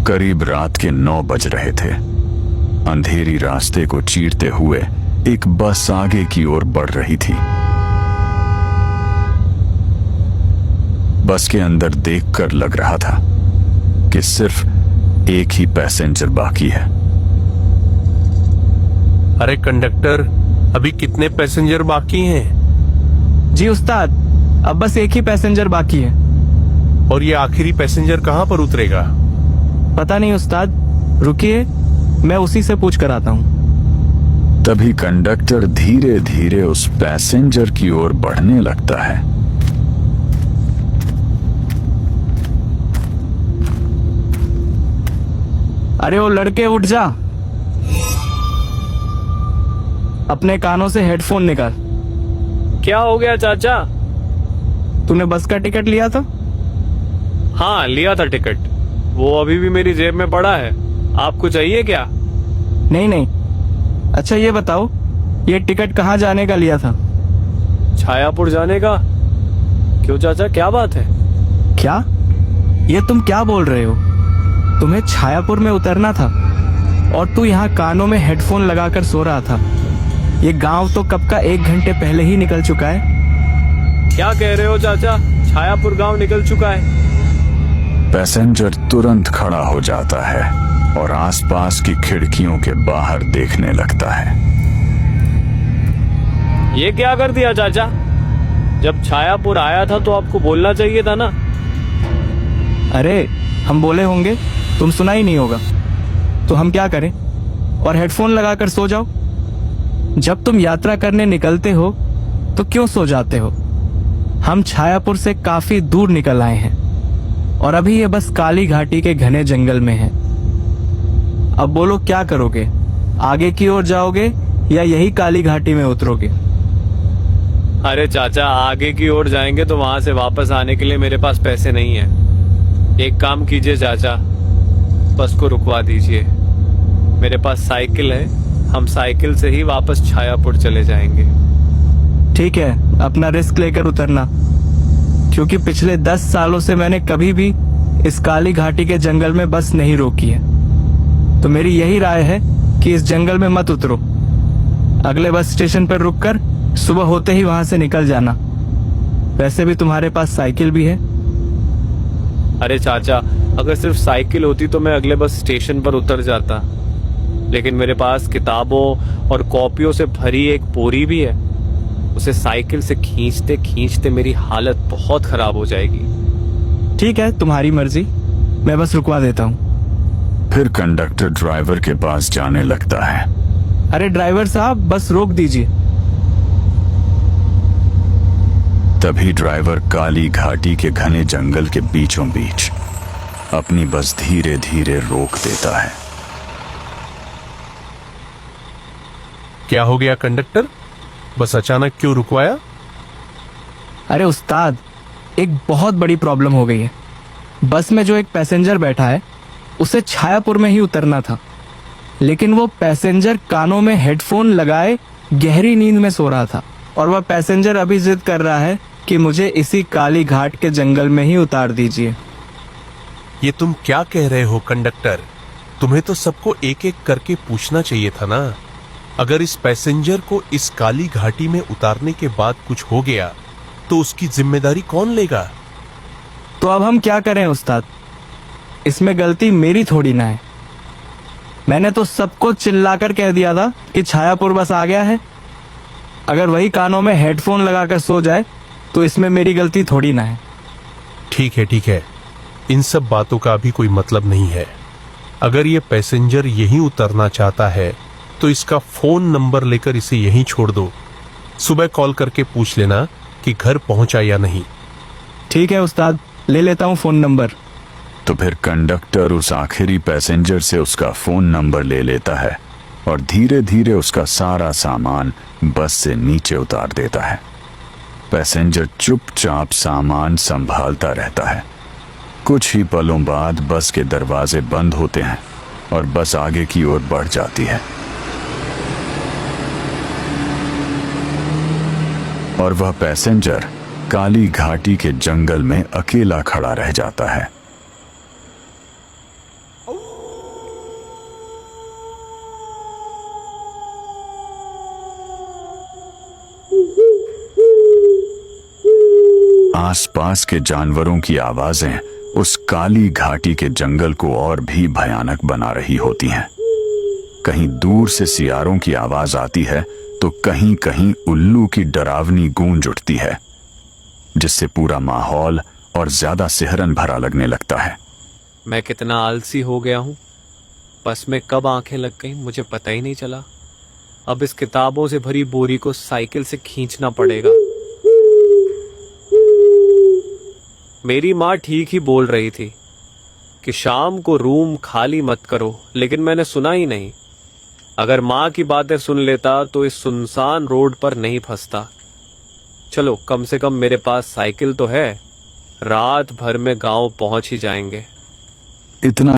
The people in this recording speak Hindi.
करीब रात के 9 बज रहे थे। अंधेरी रास्ते को चीरते हुए एक बस आगे की ओर बढ़ रही थी। बस के अंदर देखकर लग रहा था कि सिर्फ एक ही पैसेंजर बाकी है। अरे कंडक्टर, अभी कितने पैसेंजर बाकी हैं? जी उस्ताद, अब बस एक ही पैसेंजर बाकी है। और ये आखिरी पैसेंजर कहाँ पर उतरेगा? पता नहीं उस्ताद, रुकिए मैं उसी से पूछ कर आता हूँ। तभी कंडक्टर धीरे धीरे उस पैसेंजर की ओर बढ़ने लगता है। अरे वो लड़के, उठ जा, अपने कानों से हेडफोन निकाल। क्या हो गया चाचा? तूने बस का टिकट लिया था? हाँ, लिया था टिकट। वो अभी भी मेरी जेब में पड़ा है। आपको चाहिए क्या? नहीं नहीं। अच्छा ये बताओ, ये टिकट कहाँ जाने का लिया था? छायापुर जाने का। क्यों चाचा, क्या बात है? क्या? ये तुम क्या बोल रहे हो? तुम्हें छायापुर में उतरना था और तू यहाँ कानों में हेडफोन लगाकर सो रहा था। ये गांव तो कब का 1 घंटे पहले ही निकल चुका है। क्या कह रहे हो चाचा? छायापुर गांव निकल चुका है? पैसेंजर तुरंत खड़ा हो जाता है और आसपास की खिड़कियों के बाहर देखने लगता है। ये क्या कर दिया चाचा? जब छायापुर आया था तो आपको बोलना चाहिए था ना। अरे हम बोले होंगे, तुम सुना ही नहीं होगा, तो हम क्या करें? और हेडफोन लगाकर सो जाओ। जब तुम यात्रा करने निकलते हो तो क्यों सो जाते हो? हम छायापुर से काफी दूर निकल आए हैं और अभी ये बस काली घाटी के घने जंगल में है। अब बोलो क्या करोगे? आगे की ओर जाओगे या यही काली घाटी में उतरोगे? अरे चाचा, आगे की ओर जाएंगे तो वहां से वापस आने के लिए मेरे पास पैसे नहीं है। एक काम कीजिए चाचा, बस को रुकवा दीजिए। मेरे पास साइकिल है, हम साइकिल से ही वापस छायापुर चले जाएंगे। ठीक है, अपना रिस्क लेकर उतरना, क्योंकि पिछले 10 सालों से मैंने कभी भी इस काली घाटी के जंगल में बस नहीं रोकी है। तो मेरी यही राय है कि इस जंगल में मत उतरो। अगले बस स्टेशन पर रुककर सुबह होते ही वहां से निकल जाना। वैसे भी तुम्हारे पास साइकिल भी है। अरे चाचा, अगर सिर्फ साइकिल होती तो मैं अगले बस स्टेशन पर उतर जाता, लेकिन मेरे पास किताबों और कॉपियों से भरी एक बोरी भी है। उसे साइकिल से खींचते खींचते मेरी हालत बहुत खराब हो जाएगी। ठीक है, तुम्हारी मर्जी, मैं बस रुकवा देता हूँ। फिर कंडक्टर ड्राइवर के पास जाने लगता है। अरे ड्राइवर साहब, बस रोक दीजिए। तभी ड्राइवर काली घाटी के घने जंगल के बीचों बीच अपनी बस धीरे धीरे रोक देता है। क्या हो गया कंडक्टर? बस अचानक क्यों रुकवाया? अरे उस्ताद, एक बहुत बड़ी प्रॉब्लम हो गई है। बस में जो एक पैसेंजर बैठा है उसे छायापुर में ही उतरना था, लेकिन वो पैसेंजर कानों में हेडफोन लगाए गहरी नींद में सो रहा था और वह पैसेंजर अभी जिद कर रहा है कि मुझे इसी काली घाट के जंगल में ही उतार दीजिए। ये तुम क्या कह रहे हो कंडक्टर? तुम्हें तो सबको एक एक करके पूछना चाहिए था ना। अगर इस पैसेंजर को इस काली घाटी में उतारने के बाद कुछ हो गया तो उसकी जिम्मेदारी कौन लेगा? तो अब हम क्या करें उस्ताद? इसमें गलती मेरी थोड़ी ना है। मैंने तो सबको चिल्लाकर कह दिया था कि छायापुर बस आ गया है। अगर वही कानों में हेडफोन लगाकर सो जाए तो इसमें मेरी गलती थोड़ी ना है। ठीक है, इन सब बातों का अभी कोई मतलब नहीं है। अगर ये पैसेंजर यहीं उतरना चाहता है तो इसका फोन नंबर लेकर इसे यहीं छोड़ दो। सुबह कॉल करके पूछ लेना कि घर पहुंचा या नहीं। ठीक है उस्ताद, ले लेता हूँ फोन नंबर। तो फिर कंडक्टर उस आखिरी पैसेंजर से उसका फोन नंबर ले लेता है और धीरे धीरे उसका सारा सामान बस से नीचे उतार देता है। पैसेंजर चुपचाप सामान संभालता रहता है। कुछ ही पलों बाद बस के दरवाजे बंद होते हैं और बस आगे की ओर बढ़ जाती है और वह पैसेंजर काली घाटी के जंगल में अकेला खड़ा रह जाता है। आसपास के जानवरों की आवाजें उस काली घाटी के जंगल को और भी भयानक बना रही होती हैं। कहीं दूर से सियारों की आवाज आती है तो कहीं कहीं उल्लू की डरावनी गूंज उठती है, जिससे पूरा माहौल और ज्यादा सिहरन भरा लगने लगता है। मैं कितना आलसी हो गया हूँ। बस में कब आंखें लग गई मुझे पता ही नहीं चला। अब इस किताबों से भरी बोरी को साइकिल से खींचना पड़ेगा। मेरी माँ ठीक ही बोल रही थी कि शाम को रूम खाली मत करो, लेकिन मैंने सुना ही नहीं। अगर माँ की बातें सुन लेता तो इस सुनसान रोड पर नहीं फंसता। चलो, कम से कम मेरे पास साइकिल तो है। रात भर में गांव पहुंच ही जाएंगे। इतना